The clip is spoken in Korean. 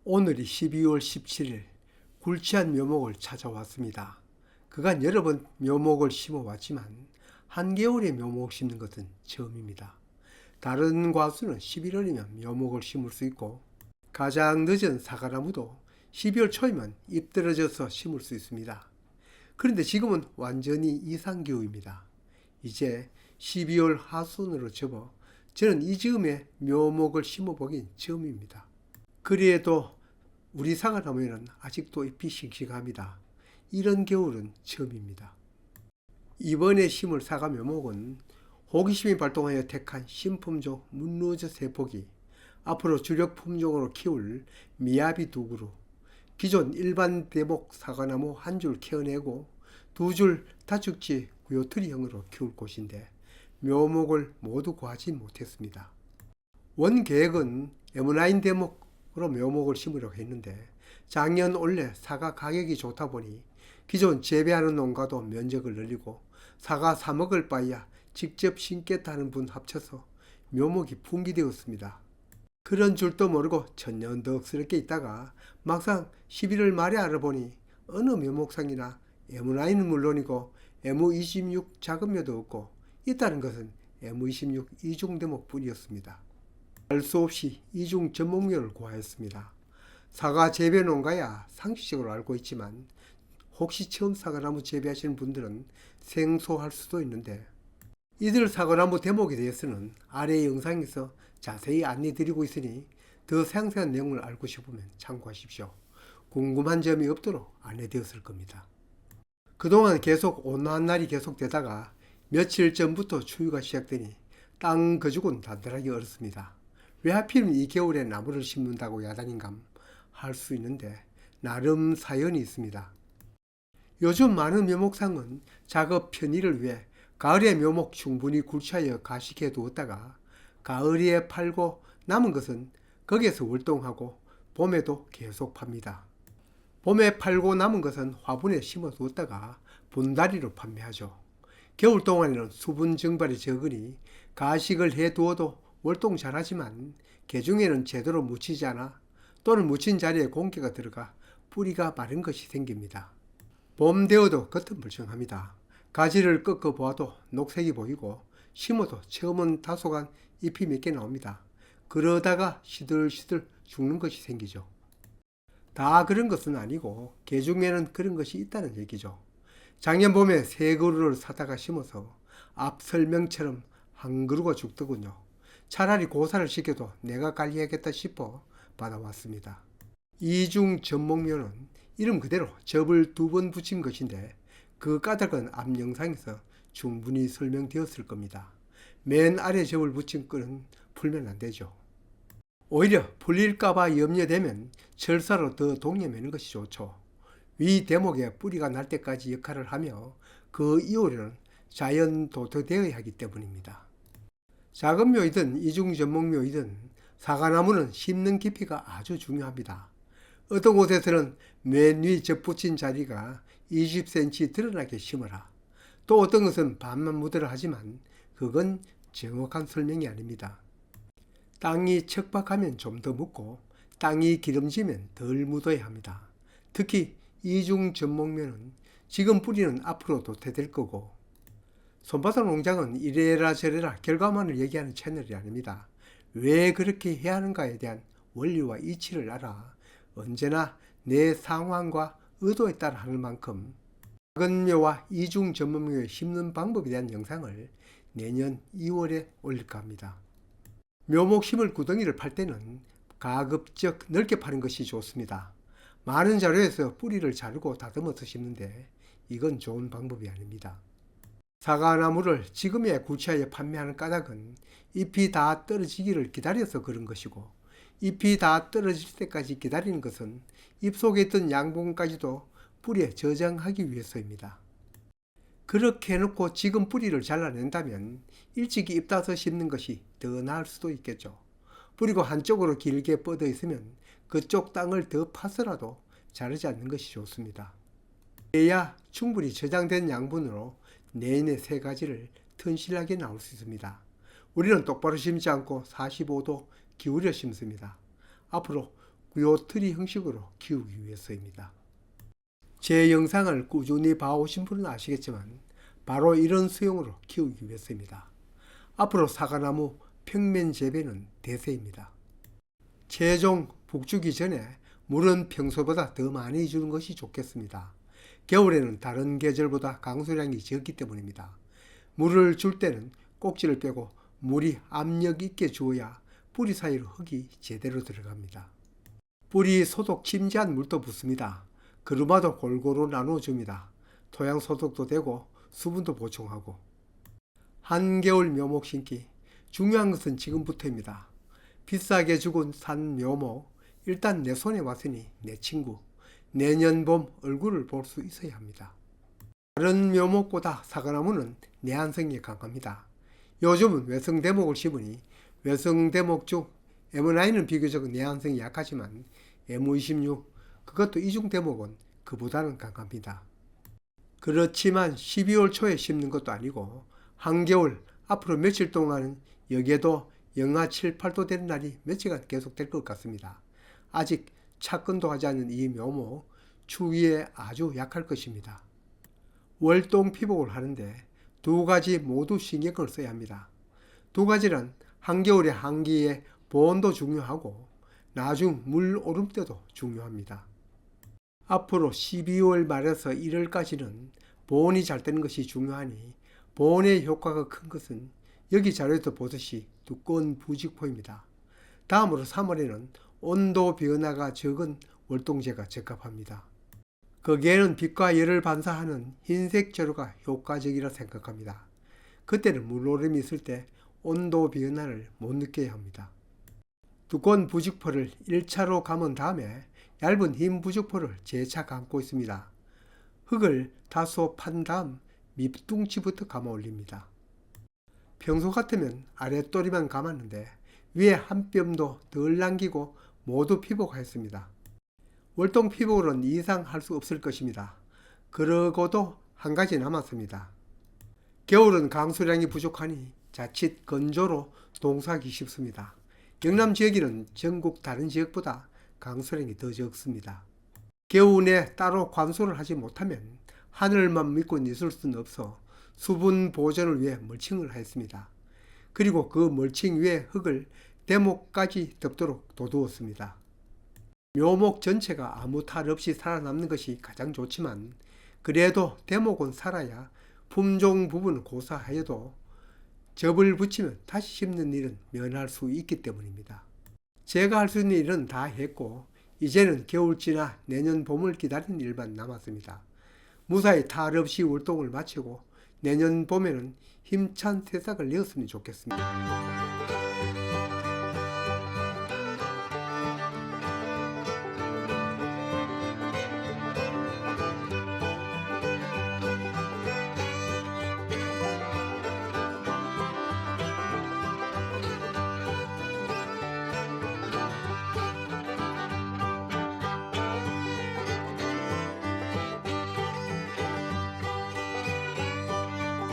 오늘이 12월 17일 굴치한 묘목을 찾아왔습니다. 그간 여러 번 묘목을 심어왔지만 한겨울에 묘목을 심는 것은 처음입니다. 다른 과수는 11월이면 묘목을 심을 수 있고 가장 늦은 사과나무도 12월 초이면 잎 떨어져서 심을 수 있습니다. 그런데 지금은 완전히 이상기후입니다. 이제 12월 하순으로 접어 저는 이 즈음에 묘목을 심어보긴 처음입니다. 그래도 우리 사과나무에는 아직도 잎이 싱싱합니다. 이런 겨울은 처음입니다. 이번에 심을 사과 묘목은 호기심이 발동하여 택한 신품종 문루즈 세포기, 앞으로 주력 품종으로 키울 미야비 두 그루, 기존 일반 대목 사과나무 한 줄 캐어내고 두 줄 다죽지 구요트리형으로 키울 곳인데 묘목을 모두 구하지 못했습니다. 원 계획은 M9 대목으로 묘목을 심으려고 했는데 작년 올해 사과 가격이 좋다 보니 기존 재배하는 농가도 면적을 늘리고 사과 사 먹을 바에야 직접 심겠다는 분 합쳐서 묘목이 분기되었습니다. 그런 줄도 모르고 천년덕스럽게 있다가 막상 11월 말에 알아보니 어느 묘목상이나 M9은 물론이고 M26 작은 묘도 없고 있다는 것은 M26 이중대목 뿐이었습니다. 알 수 없이 이중 전목묘를 구하였습니다. 사과 재배 농가야 상식적으로 알고 있지만 혹시 처음 사과나무 재배하시는 분들은 생소할 수도 있는데 이들 사과나무 대목에 대해서는 아래 영상에서 자세히 안내드리고 있으니 더 상세한 내용을 알고 싶으면 참고하십시오. 궁금한 점이 없도록 안내되었을 겁니다. 그동안 계속 온화한 날이 계속되다가 며칠 전부터 추위가 시작되니 땅 거죽은 단단하게 얼었습니다. 왜 하필 이 겨울에 나무를 심는다고 야단인감 할 수 있는데 나름 사연이 있습니다. 요즘 많은 묘목상은 작업 편의를 위해 가을에 묘목 충분히 굴치하여 가식해 두었다가 가을에 팔고 남은 것은 거기에서 월동하고 봄에도 계속 팝니다. 봄에 팔고 남은 것은 화분에 심어 두었다가 분다리로 판매하죠. 겨울 동안에는 수분 증발이 적으니 가식을 해 두어도 월동 잘하지만 개중에는 제대로 묻히지 않아 또는 묻힌 자리에 공기가 들어가 뿌리가 마른 것이 생깁니다. 봄 되어도 겉은 멀쩡합니다. 가지를 꺾어 보아도 녹색이 보이고 심어도 처음은 다소간 잎이 몇 개 나옵니다. 그러다가 시들시들 죽는 것이 생기죠. 다 그런 것은 아니고 개중에는 그런 것이 있다는 얘기죠. 작년 봄에 세 그루를 사다가 심어서 앞 설명처럼 한 그루가 죽더군요. 차라리 고사를 시켜도 내가 관리하겠다 싶어 받아왔습니다. 이중 전목묘는 이름 그대로 접을 두 번 붙인 것인데 그 까닭은 앞 영상에서 충분히 설명되었을 겁니다. 맨 아래 접을 붙인 끈은 풀면 안 되죠. 오히려 풀릴까봐 염려되면 철사로 더 동여매는 것이 좋죠. 위 대목에 뿌리가 날 때까지 역할을 하며 그 이후로는 자연 도토되어야 하기 때문입니다. 작은 묘이든 이중 전목묘이든 사과나무는 심는 깊이가 아주 중요합니다. 어떤 곳에서는 맨 위 접붙인 자리가 20cm 드러나게 심어라. 또 어떤 것은 반만 묻으라 하지만 그건 정확한 설명이 아닙니다. 땅이 척박하면 좀 더 묻고 땅이 기름지면 덜 묻어야 합니다. 특히 이중 전목묘는 지금 뿌리는 앞으로 도태될 거고 손바닥 농장은 이래라 저래라 결과만을 얘기하는 채널이 아닙니다. 왜 그렇게 해야 하는가에 대한 원리와 이치를 알아 언제나 내 상황과 의도에 따라 하는 만큼 작은 묘와 이중 전목묘에 심는 방법에 대한 영상을 내년 2월에 올릴까 합니다. 묘목 심을 구덩이를 팔 때는 가급적 넓게 파는 것이 좋습니다. 많은 자료에서 뿌리를 자르고 다듬어서 심는데 이건 좋은 방법이 아닙니다. 사과나무를 지금에 굴치하여 판매하는 까닭은 잎이 다 떨어지기를 기다려서 그런 것이고 잎이 다 떨어질 때까지 기다리는 것은 잎 속에 있던 양분까지도 뿌리에 저장하기 위해서입니다. 그렇게 해놓고 지금 뿌리를 잘라낸다면 일찍이 잎 따서 심는 것이 더 나을 수도 있겠죠. 뿌리가 한쪽으로 길게 뻗어 있으면 그쪽 땅을 더 파서라도 자르지 않는 것이 좋습니다. 그래야 충분히 저장된 양분으로 내내 세 가지를 튼실하게 나올 수 있습니다. 우리는 똑바로 심지 않고 45도 기울여 심습니다. 앞으로 구요트리 형식으로 키우기 위해서입니다. 제 영상을 꾸준히 봐오신 분은 아시겠지만 바로 이런 수용으로 키우기 위해서입니다. 앞으로 사과나무 평면 재배는 대세입니다. 최종 북주기 전에 물은 평소보다 더 많이 주는 것이 좋겠습니다. 겨울에는 다른 계절보다 강수량이 적기 때문입니다. 물을 줄 때는 꼭지를 빼고 물이 압력 있게 주어야 뿌리 사이로 흙이 제대로 들어갑니다. 뿌리 소독 침지한 물도 붓습니다. 그루마도 골고루 나눠줍니다. 토양 소독도 되고 수분도 보충하고. 한겨울 묘목 심기. 중요한 것은 지금부터입니다. 비싸게 주고 산 묘목, 일단 내 손에 왔으니 내 친구, 내년 봄 얼굴을 볼 수 있어야 합니다. 다른 묘목보다 사과나무는 내한성이 강합니다. 요즘은 외성대목을 심으니 외성대목 중 M9은 비교적 내한성이 약하지만 M26, 그것도 이중대목은 그보다는 강합니다. 그렇지만 12월 초에 심는 것도 아니고 한겨울 앞으로 며칠 동안은 여기에도 영하 7, 8도 되는 날이 며칠간 계속될 것 같습니다. 아직 착근도 하지 않은 이 묘목, 추위에 아주 약할 것입니다. 월동 피복을 하는데 두 가지 모두 신경을 써야 합니다. 두 가지는 한겨울의 한기의 보온도 중요하고 나중 물 오름 때도 중요합니다. 앞으로 12월 말에서 1월까지는 보온이 잘 되는 것이 중요하니 보온의 효과가 큰 것은 여기 자료에도 보듯이 두꺼운 부직포입니다. 다음으로 3월에는 온도 변화가 적은 월동재가 적합합니다. 거기에는 빛과 열을 반사하는 흰색 재료가 효과적이라 생각합니다. 그때는 물오름이 있을 때 온도 변화를 못 느껴야 합니다. 두꺼운 부직포를 1차로 감은 다음에 얇은 흰 부직포를 재차 감고 있습니다. 흙을 다소 판 다음 밑둥치부터 감아 올립니다. 평소 같으면 아랫도리만 감았는데 위에 한 뼘도 덜 남기고 모두 피복하였습니다. 월동 피복으로는 이상 할 수 없을 것입니다. 그러고도 한 가지 남았습니다. 겨울은 강수량이 부족하니 자칫 건조로 동사하기 쉽습니다. 영남 지역에는 전국 다른 지역보다 강수량이 더 적습니다. 겨우내 따로 관수를 하지 못하면 하늘만 믿고 있을 수는 없어 수분 보존을 위해 멀칭을 하였습니다. 그리고 그 멀칭 위에 흙을 대목까지 덮도록 돋우었습니다. 묘목 전체가 아무 탈 없이 살아남는 것이 가장 좋지만 그래도 대목은 살아야 품종 부분을 고사하여도 접을 붙이면 다시 심는 일은 면할 수 있기 때문입니다. 제가 할 수 있는 일은 다 했고 이제는 겨울 지나 내년 봄을 기다리는 일만 남았습니다. 무사히 탈 없이 월동을 마치고 내년 봄에는 힘찬 새싹을 내었으면 좋겠습니다.